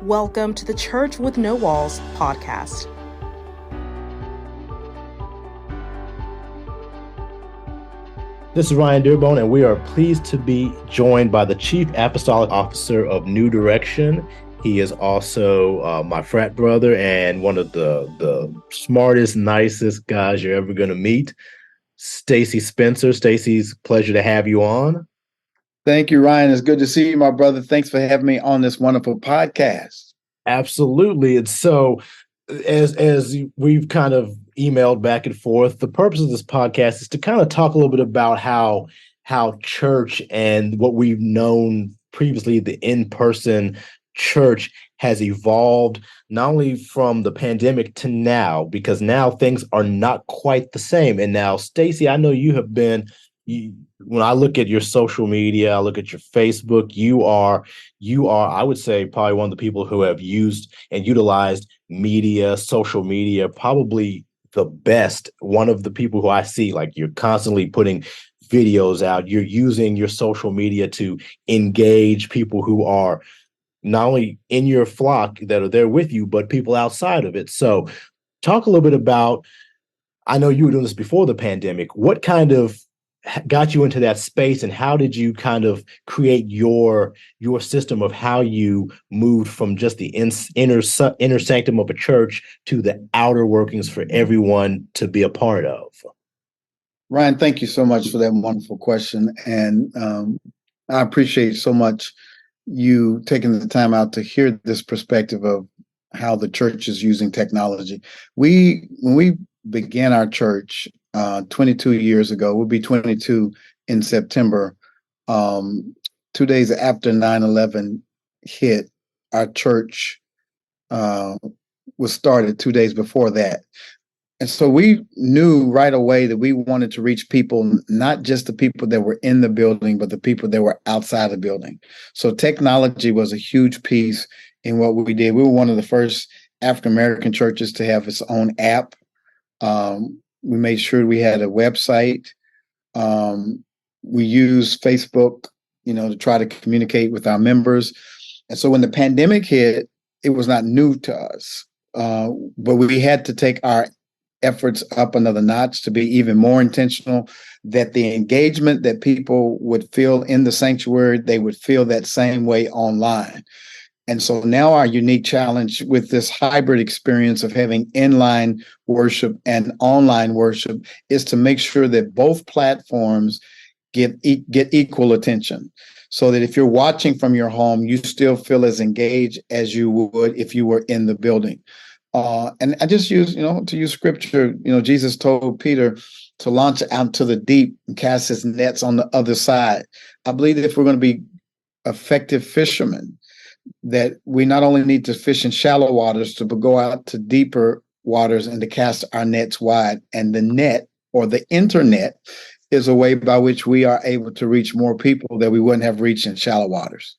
Welcome to the Church with No Walls podcast. This is Ryan Dearbone, and we are pleased to be joined by the Chief Apostolic Officer of New Direction. He is also my frat brother and one of the smartest, nicest guys you're ever going to meet, Stacy Spencer. Stacy's pleasure to have you on. Thank you, Ryan. It's good to see you, my brother. Thanks for having me on this wonderful podcast. Absolutely. And so as we've kind of emailed back and forth, the purpose of this podcast is to kind of talk a little bit about how church and what we've known previously, the in-person church, has evolved, not only from the pandemic to now, because now things are not quite the same. And now, Stacy, I know you have been, when I look at your social media, I look at your Facebook, you are, I would say, probably one of the people who have used and utilized media, social media, probably the best. One of the people who I see, like, you're constantly putting videos out. You're using your social media to engage people who are not only in your flock that are there with you, but people outside of it. So talk a little bit about, I know you were doing this before the pandemic. What kind of got you into that space, and how did you kind of create your system of how you moved from just the inner sanctum of a church to the outer workings for everyone to be a part of? Ryan, thank you so much for that wonderful question. And I appreciate so much you taking the time out to hear this perspective of how the church is using technology. When we began our church 22 years ago, we'll be 22 in September, 2 days after 9/11 hit, our church was started 2 days before that. And so we knew right away that we wanted to reach people, not just the people that were in the building, but the people that were outside the building. So technology was a huge piece in what we did. We were one of the first African-American churches to have its own app. We made sure we had a website. We used Facebook, to try to communicate with our members. And so when the pandemic hit, it was not new to us, but we had to take our efforts up another notch to be even more intentional, that the engagement that people would feel in the sanctuary, they would feel that same way online. And so now our unique challenge with this hybrid experience of having inline worship and online worship is to make sure that both platforms get equal attention, so that if you're watching from your home, you still feel as engaged as you would if you were in the building. And I just use, to use scripture, Jesus told Peter to launch out to the deep and cast his nets on the other side. I believe that if we're going to be effective fishermen, that we not only need to fish in shallow waters, but go out to deeper waters and to cast our nets wide. And the net, or the internet, is a way by which we are able to reach more people that we wouldn't have reached in shallow waters.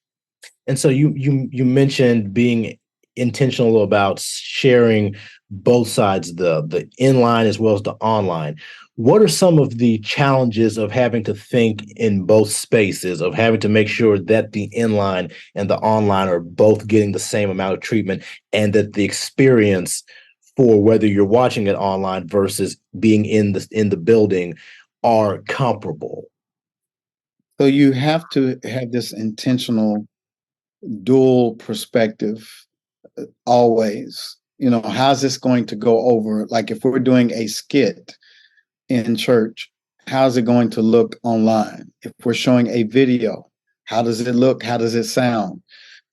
And so you mentioned being intentional about sharing both sides, the inline as well as the online. What are some of the challenges of having to think in both spaces, of having to make sure that the inline and the online are both getting the same amount of treatment, and that the experience for whether you're watching it online versus being in the building are comparable? So you have to have this intentional dual perspective always. How's this going to go over? Like, if we're doing a skit in church, how's it going to look online? If we're showing a video, how does it look? How does it sound?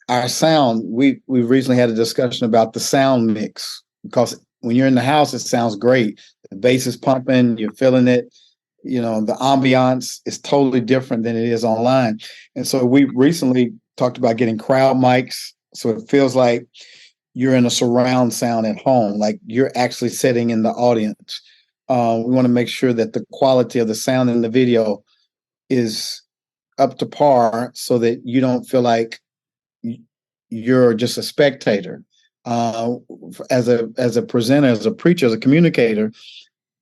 Our sound, we recently had a discussion about the sound mix, because when you're in the house, it sounds great. The bass is pumping, you're feeling it. The ambiance is totally different than it is online. And so we recently talked about getting crowd mics, so it feels like you're in a surround sound at home, like you're actually sitting in the audience. We want to make sure that the quality of the sound in the video is up to par, so that you don't feel like you're just a spectator. As a presenter, as a preacher, as a communicator,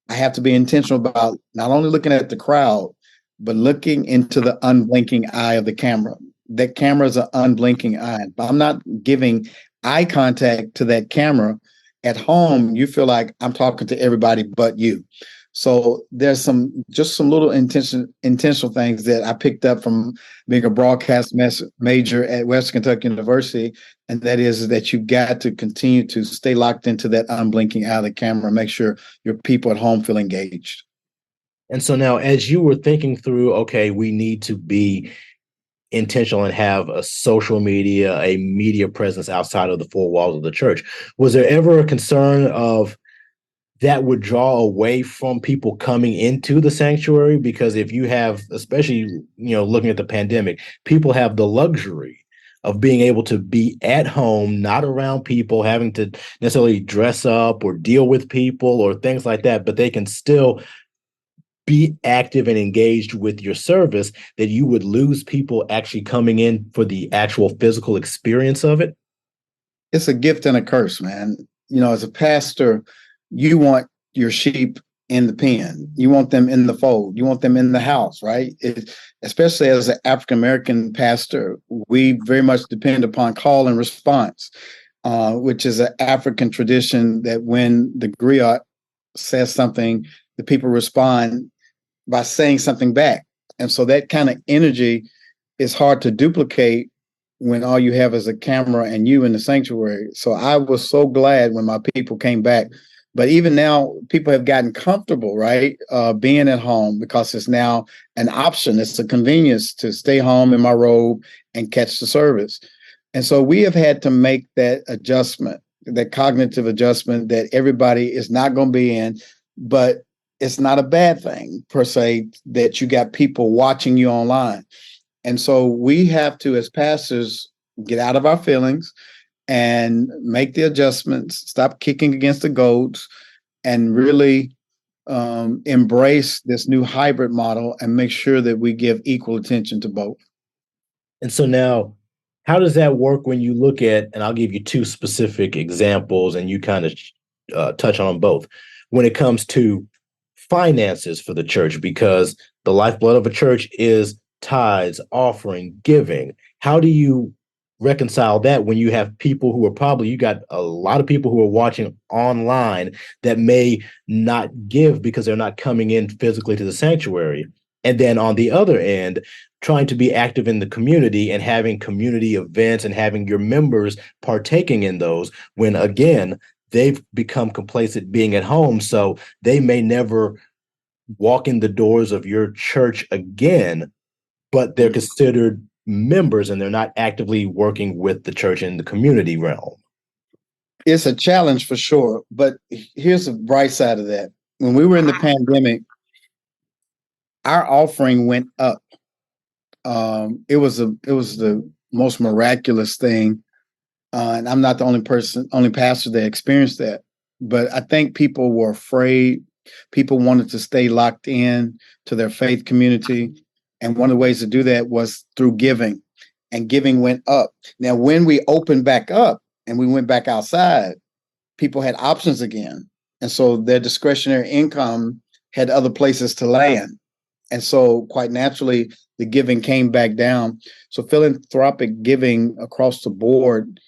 I have to be intentional about not only looking at the crowd, but looking into the unblinking eye of the camera. That camera is an unblinking eye. I'm not giving eye contact to that camera. At home, you feel like I'm talking to everybody but you. So there's some little intentional things that I picked up from being a broadcast major at Western Kentucky University, and that is that you got to continue to stay locked into that unblinking eye of the camera, make sure your people at home feel engaged. And so now, as you were thinking through, okay, we need to be intentional and have a social media, a media presence outside of the four walls of the church, was there ever a concern of that would draw away from people coming into the sanctuary? Because if you have, especially, looking at the pandemic, people have the luxury of being able to be at home, not around people, having to necessarily dress up or deal with people or things like that, but they can still be active and engaged with your service, that you would lose people actually coming in for the actual physical experience of it? It's a gift and a curse, man. As a pastor, you want your sheep in the pen. You want them in the fold. You want them in the house, right? Especially as an African-American pastor, we very much depend upon call and response, which is an African tradition that when the griot says something, the people respond by saying something back. And so that kind of energy is hard to duplicate when all you have is a camera and you in the sanctuary. So I was so glad when my people came back. But even now, people have gotten comfortable, right? Being at home, because it's now an option. It's a convenience to stay home in my robe and catch the service. And so we have had to make that adjustment, that cognitive adjustment, that everybody is not going to be in, but it's not a bad thing per se that you got people watching you online. And so we have to, as pastors, get out of our feelings and make the adjustments, stop kicking against the goats, and really embrace this new hybrid model and make sure that we give equal attention to both. And so now, how does that work when you look at, and I'll give you two specific examples and you kind of touch on them both, when it comes to finances for the church, because the lifeblood of a church is tithes, offering, giving. How do you reconcile that when you have people who are you got a lot of people who are watching online that may not give because they're not coming in physically to the sanctuary? And then on the other end, trying to be active in the community and having community events and having your members partaking in those, when again, they've become complacent being at home. So they may never walk in the doors of your church again, but they're considered members and they're not actively working with the church in the community realm. It's a challenge for sure, but here's the bright side of that. When we were in the pandemic, our offering went up. It was the most miraculous thing, and I'm not the only pastor that experienced that. But I think people were afraid. People wanted to stay locked in to their faith community. And one of the ways to do that was through giving, and giving went up. Now, when we opened back up and we went back outside, people had options again. And so their discretionary income had other places to land. And so quite naturally, the giving came back down. So philanthropic giving across the board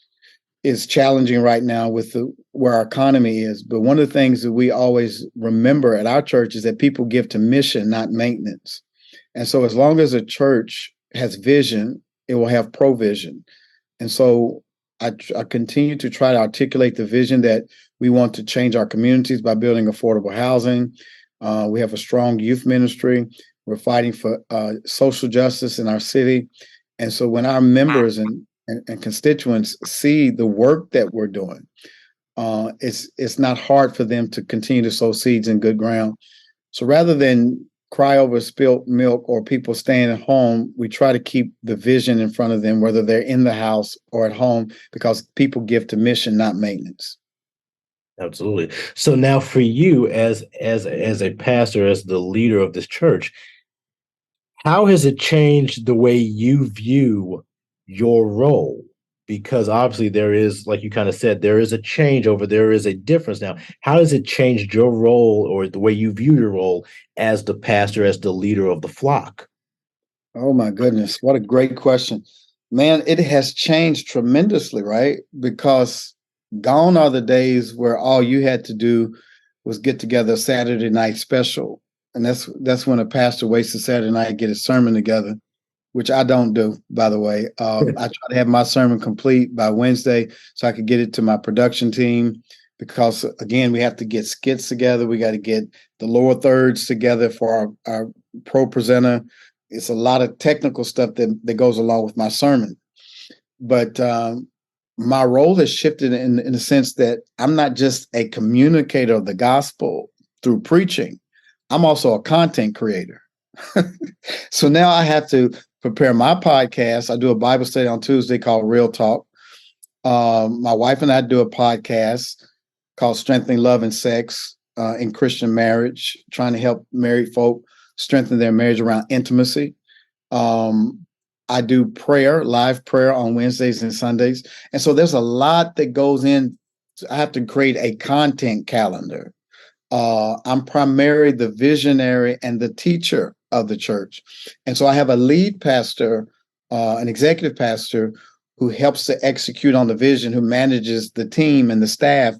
is challenging right now with where our economy is. But one of the things that we always remember at our church is that people give to mission, not maintenance. And so as long as a church has vision, it will have provision. And so I continue to try to articulate the vision that we want to change our communities by building affordable housing. We have a strong youth ministry. We're fighting for social justice in our city. And so when our members and constituents see the work that we're doing, it's not hard for them to continue to sow seeds in good ground. So rather than cry over spilt milk or people staying at home, we try to keep the vision in front of them, whether they're in the house or at home, because people give to mission, not maintenance. Absolutely. So now for you as a pastor, as the leader of this church, how has it changed the way you view your role? Because obviously there is, like you kind of said, there is a changeover, there is a difference now. How has it changed your role or the way you view your role as the pastor, as the leader of the flock? Oh my goodness, what a great question. Man, it has changed tremendously, right? Because gone are the days where all you had to do was get together a Saturday night special. And that's when a pastor waits a Saturday night to get his sermon together, which I don't do, by the way. I try to have my sermon complete by Wednesday so I could get it to my production team because, again, we have to get skits together. We got to get the lower thirds together for our pro presenter. It's a lot of technical stuff that goes along with my sermon. But my role has shifted in the sense that I'm not just a communicator of the gospel through preaching. I'm also a content creator. So now I have to prepare my podcast. I do a Bible study on Tuesday called Real Talk. My wife and I do a podcast called Strengthening Love and Sex in Christian Marriage, trying to help married folk strengthen their marriage around intimacy. I do prayer, live prayer on Wednesdays and Sundays. And so there's a lot that goes in. I have to create a content calendar. I'm primarily the visionary and the teacher of the church. And so I have a lead pastor, an executive pastor who helps to execute on the vision, who manages the team and the staff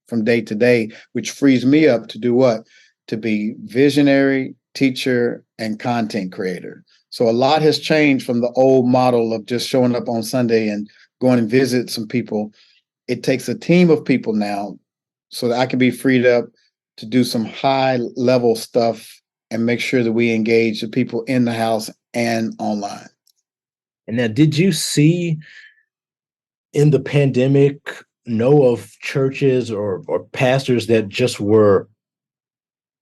from day to day, which frees me up to do what? To be visionary, teacher, and content creator. So a lot has changed from the old model of just showing up on Sunday and going and visit some people. It takes a team of people now so that I can be freed up to do some high level stuff and make sure that we engage the people in the house and online. And now, did you see in the pandemic know of churches or pastors that just were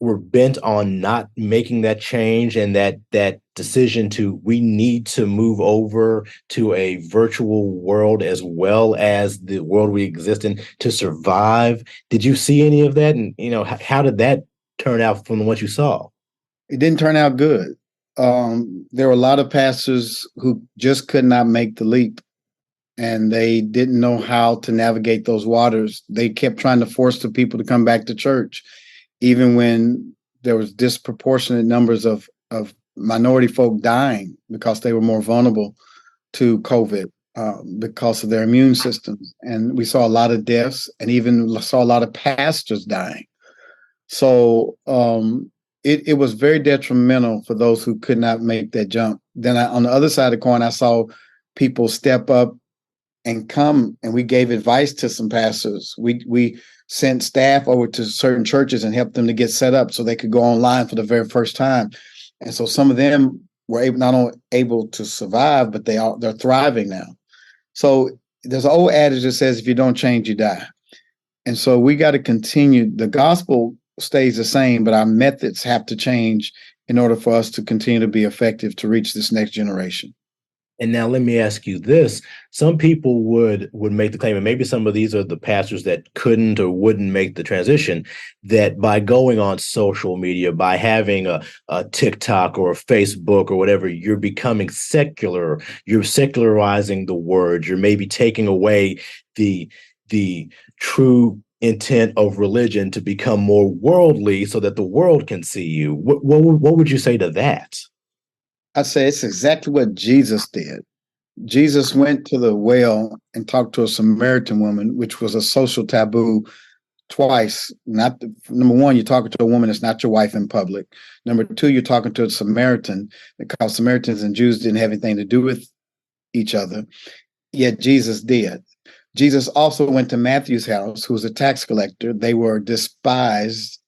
bent on not making that change and that decision to, we need to move over to a virtual world as well as the world we exist in to survive? Did you see any of that? And, how did that turn out from what you saw? It didn't turn out good. There were a lot of pastors who just could not make the leap, and they didn't know how to navigate those waters. They kept trying to force the people to come back to church, even when there was disproportionate numbers of minority folk dying because they were more vulnerable to COVID because of their immune systems. And we saw a lot of deaths and even saw a lot of pastors dying. So it was very detrimental for those who could not make that jump. Then on the other side of the coin, I saw people step up and come, and we gave advice to some pastors. We sent staff over to certain churches and helped them to get set up so they could go online for the very first time. And so some of them were not only able to survive, but they're thriving now. So there's an old adage that says, if you don't change, you die. And so we got to continue. The gospel stays the same, but our methods have to change in order for us to continue to be effective to reach this next generation. And now let me ask you this. Some people would make the claim, and maybe some of these are the pastors that couldn't or wouldn't make the transition, that by going on social media, by having a TikTok or a Facebook or whatever, you're becoming secular. You're secularizing the word. You're maybe taking away the true intent of religion to become more worldly so that the world can see you. What would you say to that? I say it's exactly what Jesus did. Jesus went to the well and talked to a Samaritan woman, which was a social taboo twice. Number one, you're talking to a woman that's not your wife in public. Number two, you're talking to a Samaritan, because Samaritans and Jews didn't have anything to do with each other. Yet Jesus did. Jesus also went to Matthew's house, who was a tax collector. They were despised,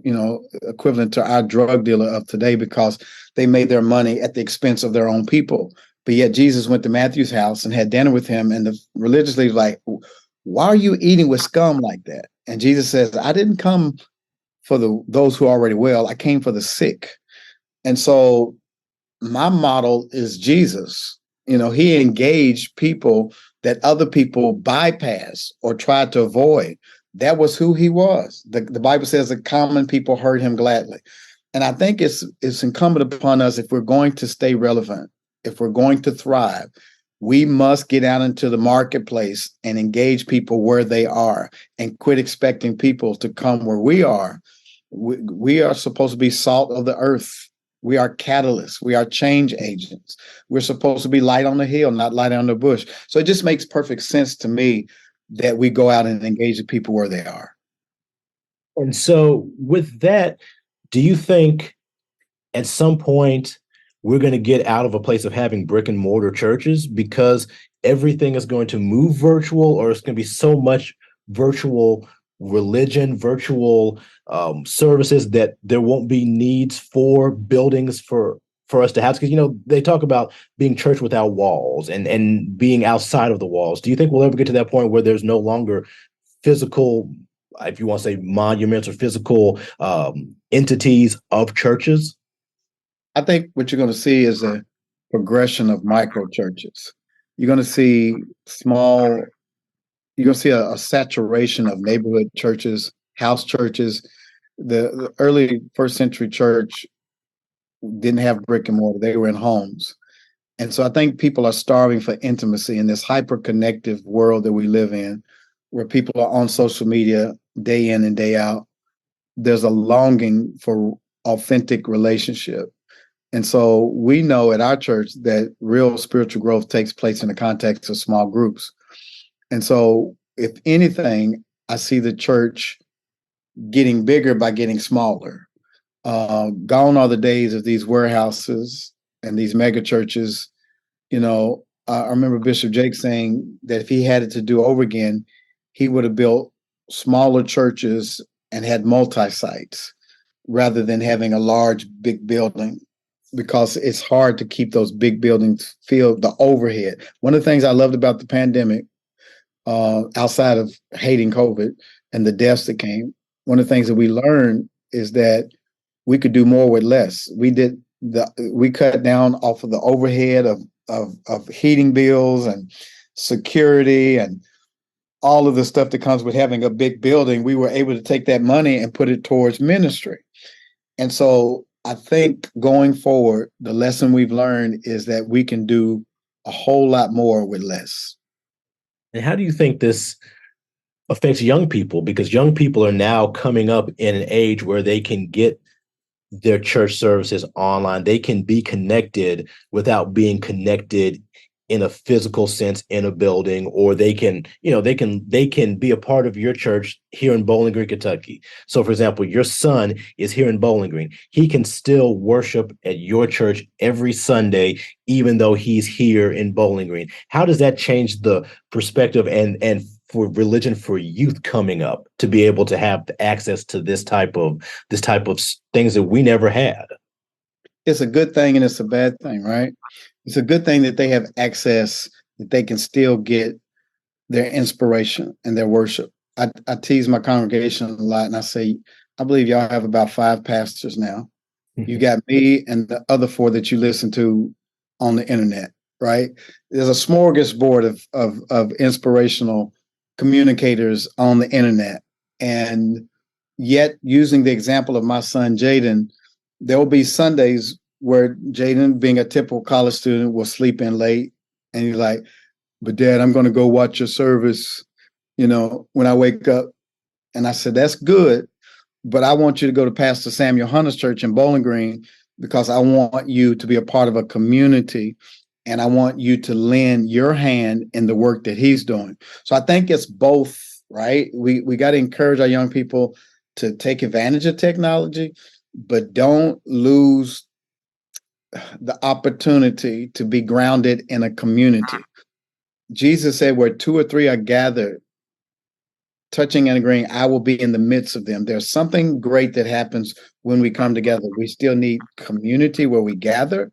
equivalent to our drug dealer of today, because they made their money at the expense of their own people. But yet Jesus went to Matthew's house and had dinner with him, and the religious leaders were like, why are you eating with scum like that? And Jesus says, I didn't come for those who are already well. I came for the sick. And so my model is Jesus. He engaged people that other people bypassed or tried to avoid. That was who he was. The Bible says the common people heard him gladly. And I think it's incumbent upon us, if we're going to stay relevant, if we're going to thrive, we must get out into the marketplace and engage people where they are and quit expecting people to come where we are. We are supposed to be salt of the earth. We are catalysts. We are change agents. We're supposed to be light on the hill, not light on the bush. So it just makes perfect sense to me that we go out and engage the people where they are. And so with that, do you think at some point we're going to get out of a place of having brick and mortar churches because everything is going to move virtual, or it's going to be so much virtual religion, virtual services that there won't be needs for buildings for us to have? Because, you know, they talk about being church without walls and being outside of the walls. Do you think we'll ever get to that point where there's no longer physical, if you want to say monuments or physical entities of churches? I think what you're going to see is a progression of micro churches. You're going to see you're going to see a saturation of neighborhood churches, house churches. The early first century church didn't have brick and mortar. They were in homes. And so I think people are starving for intimacy in this hyper connective world that we live in, where people are on social media day in and day out. There's a longing for authentic relationship. And so we know at our church that real spiritual growth takes place in the context of small groups. And so if anything, I see the church getting bigger by getting smaller. Gone are the days of these warehouses and these mega churches. You know, I remember Bishop Jake saying that if he had it to do over again, he would have built smaller churches and had multi-sites rather than having a large, big building, because it's hard to keep those big buildings feel the overhead. One of the things I loved about the pandemic, outside of hating COVID and the deaths that came, one of the things that we learned is that we could do more with less. We cut down off of the overhead of heating bills and security and all of the stuff that comes with having a big building. We were able to take that money and put it towards ministry. And so I think going forward, the lesson we've learned is that we can do a whole lot more with less. And how do you think this affects young people? Because young people are now coming up in an age where they can get their church services online. They can be connected without being connected in a physical sense in a building, or they can be a part of your church here in Bowling Green, Kentucky. So, for example, your son is here in Bowling Green. He can still worship at your church every Sunday, even though he's here in Bowling Green. How does that change the perspective and for religion for youth coming up to be able to have access to this type of things that we never had? It's a good thing and it's a bad thing, right? It's a good thing that they have access, that they can still get their inspiration and their worship. I tease my congregation a lot and I say, I believe y'all have about 5 pastors now. You got me and the other 4 that you listen to on the internet, right? There's a smorgasbord of inspirational communicators on the internet. And yet, using the example of my son, Jaden, there will be Sundays where Jaden, being a typical college student, will sleep in late. And he's like, but Dad, I'm going to go watch your service, when I wake up. And I said, that's good. But I want you to go to Pastor Samuel Hunter's church in Bowling Green, because I want you to be a part of a community. And I want you to lend your hand in the work that he's doing. So I think it's both, right? We got to encourage our young people to take advantage of technology, but don't lose the opportunity to be grounded in a community. Jesus said, where 2 or 3 are gathered, touching and agreeing, I will be in the midst of them. There's something great that happens when we come together. We still need community where we gather.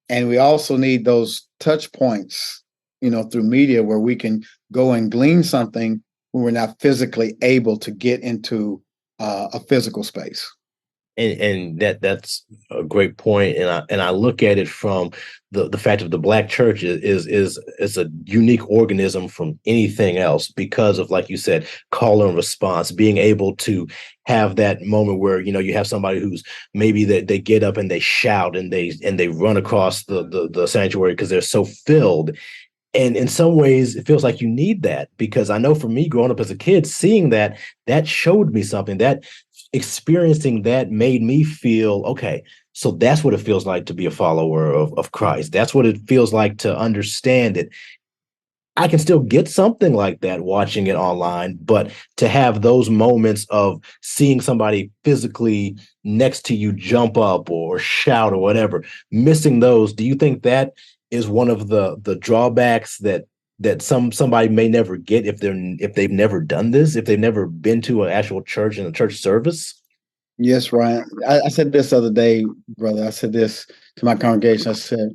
And we also need those touch points, through media, where we can go and glean something when we're not physically able to get into a physical space. And that's a great point. And I look at it from the fact of the Black church is a unique organism from anything else because of, like you said, call and response, being able to have that moment where, you have somebody who's maybe they get up and they shout and they run across the sanctuary because they're so filled. And in some ways, it feels like you need that, because I know for me growing up as a kid, seeing that showed me something. That experiencing that made me feel, okay, So that's what it feels like to be a follower of Christ. That's what it feels like to understand it. I can still get something like that watching it online, but to have those moments of seeing somebody physically next to you jump up or shout or whatever, missing those, do you think that is one of the drawbacks that somebody may never get if they've never done this, if they've never been to an actual church and a church service? Yes, Ryan. I said this the other day, brother. I said this to my congregation. I said,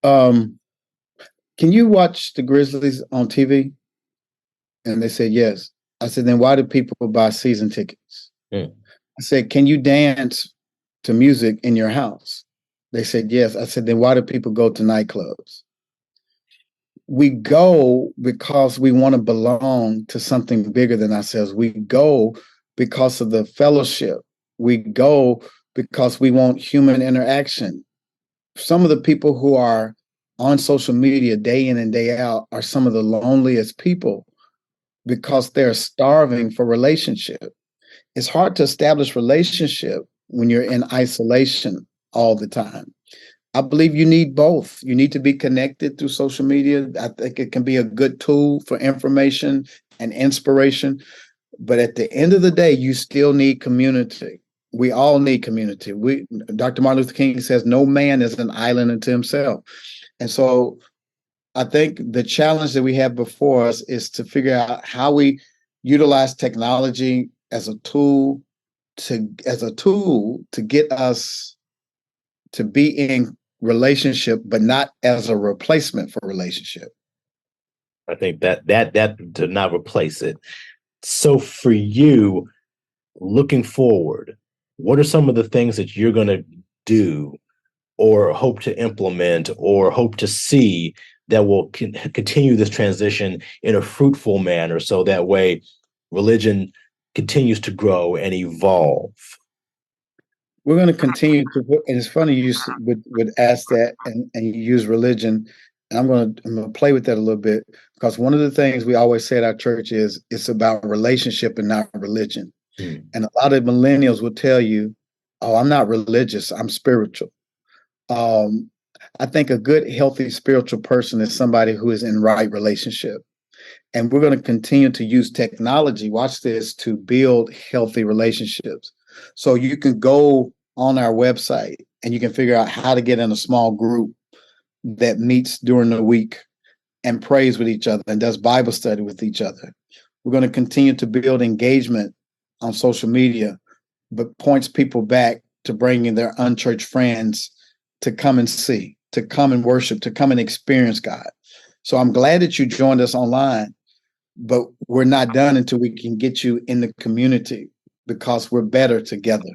can you watch the Grizzlies on TV? And they said, yes. I said, then why do people buy season tickets? Mm. I said, can you dance to music in your house? They said, yes. I said, then why do people go to nightclubs? We go because we want to belong to something bigger than ourselves. We go because of the fellowship. We go because we want human interaction. Some of the people who are on social media day in and day out are some of the loneliest people because they're starving for relationship. It's hard to establish relationship when you're in isolation all the time. I believe you need both. You need to be connected through social media. I think it can be a good tool for information and inspiration. But at the end of the day, you still need community. We all need community. Dr. Martin Luther King says, no man is an island unto himself. And so I think the challenge that we have before us is to figure out how we utilize technology as a tool to get us to be in relationship, but not as a replacement for relationship. I think that to not replace it. So for you, looking forward, what are some of the things that you're going to do or hope to implement or hope to see that will continue this transition in a fruitful manner so that way religion continues to grow and evolve? We're going to continue to, and it's funny you would ask that and you use religion. And I'm going to play with that a little bit because one of the things we always say at our church is it's about relationship and not religion. And a lot of millennials will tell you, oh, I'm not religious, I'm spiritual. I think a good, healthy spiritual person is somebody who is in right relationship. And we're going to continue to use technology, watch this, to build healthy relationships. So you can go on our website and you can figure out how to get in a small group that meets during the week and prays with each other and does Bible study with each other. We're going to continue to build engagement on social media, but points people back to bringing their unchurched friends to come and see, to come and worship, to come and experience God. So I'm glad that you joined us online, but we're not done until we can get you in the community because we're better together.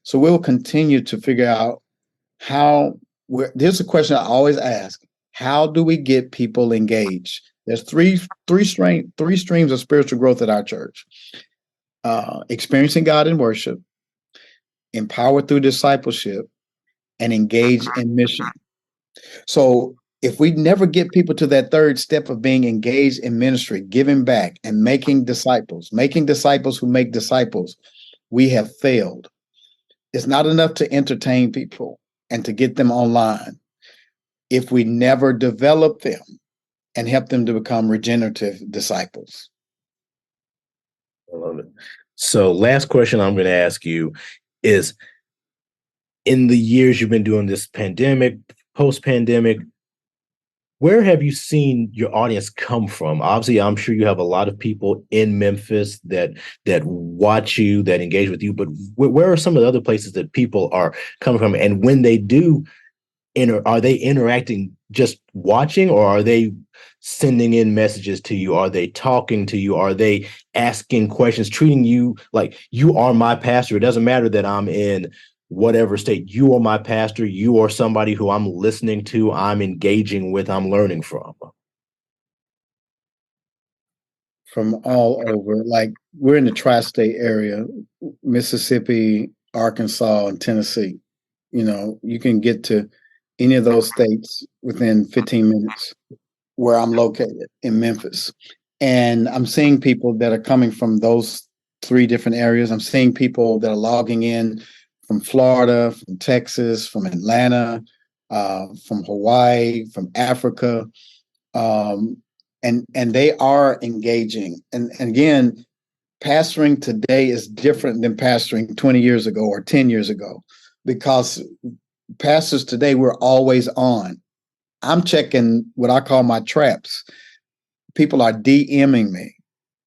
So we'll continue to figure out there's a question I always ask. How do we get people engaged? There's three streams of spiritual growth at our church. Experiencing God in worship, empowered through discipleship, and engaged in mission. So if we never get people to that third step of being engaged in ministry, giving back and making disciples who make disciples, we have failed. It's not enough to entertain people and to get them online if we never develop them and help them to become regenerative disciples. I love it. So last question I'm going to ask you is, in the years you've been doing this pandemic, post-pandemic, where have you seen your audience come from? Obviously, I'm sure you have a lot of people in Memphis that watch you, that engage with you, but where are some of the other places that people are coming from? And when they do, are they interacting just watching, or are they sending in messages to you? Are they talking to you? Are they asking questions, treating you like you are my pastor? It doesn't matter that I'm in whatever state. You are my pastor. You are somebody who I'm listening to, I'm engaging with, I'm learning from. From all over. Like, we're in the tri-state area, Mississippi, Arkansas, and Tennessee. You know, you can get to any of those states within 15 minutes where I'm located in Memphis. And I'm seeing people that are coming from those three different areas. I'm seeing people that are logging in from Florida, from Texas, from Atlanta, from Hawaii, from Africa, and they are engaging. And again, pastoring today is different than pastoring 20 years ago or 10 years ago, because pastors today, we're always on. I'm checking what I call my traps. People are DMing me.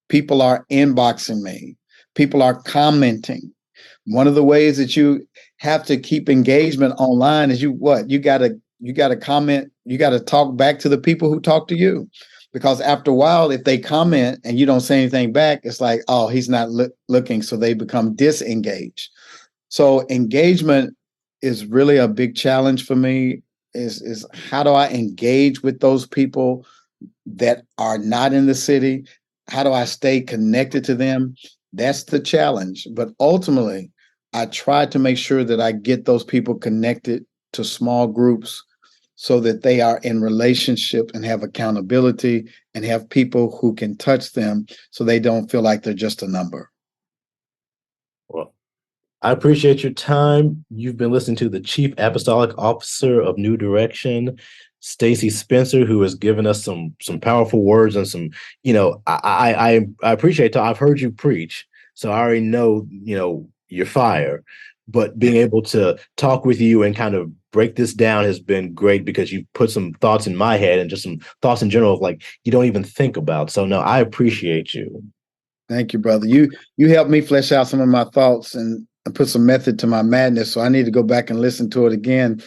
People are inboxing me. People are commenting. One of the ways that you have to keep engagement online is you got to comment. You got to talk back to the people who talk to you, because after a while, if they comment and you don't say anything back, it's like, oh, he's not looking. So they become disengaged. So engagement is really a big challenge for me. Is how do I engage with those people that are not in the city? How do I stay connected to them? That's the challenge. But ultimately, I try to make sure that I get those people connected to small groups so that they are in relationship and have accountability and have people who can touch them so they don't feel like they're just a number. Well, I appreciate your time. You've been listening to the Chief Apostolic Officer of New Direction, Stacy Spencer, who has given us some powerful words and some, I appreciate it. I've heard you preach, so I already know, you're fire. But being able to talk with you and kind of break this down has been great, because you put some thoughts in my head and just some thoughts in general of like you don't even think about. So no, I appreciate you. Thank you, brother. You helped me flesh out some of my thoughts and put some method to my madness. So I need to go back and listen to it again,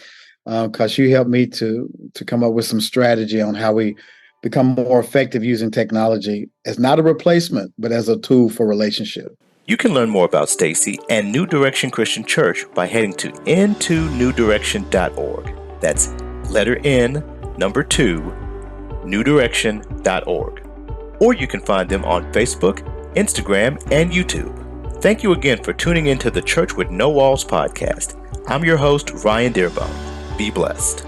because you helped me to come up with some strategy on how we become more effective using technology as not a replacement, but as a tool for relationship. You can learn more about Stacy and New Direction Christian Church by heading to n2newdirection.org. That's letter N, number 2, newdirection.org. Or you can find them on Facebook, Instagram, and YouTube. Thank you again for tuning into the Church with No Walls podcast. I'm your host, Ryan Dearbone. Be blessed.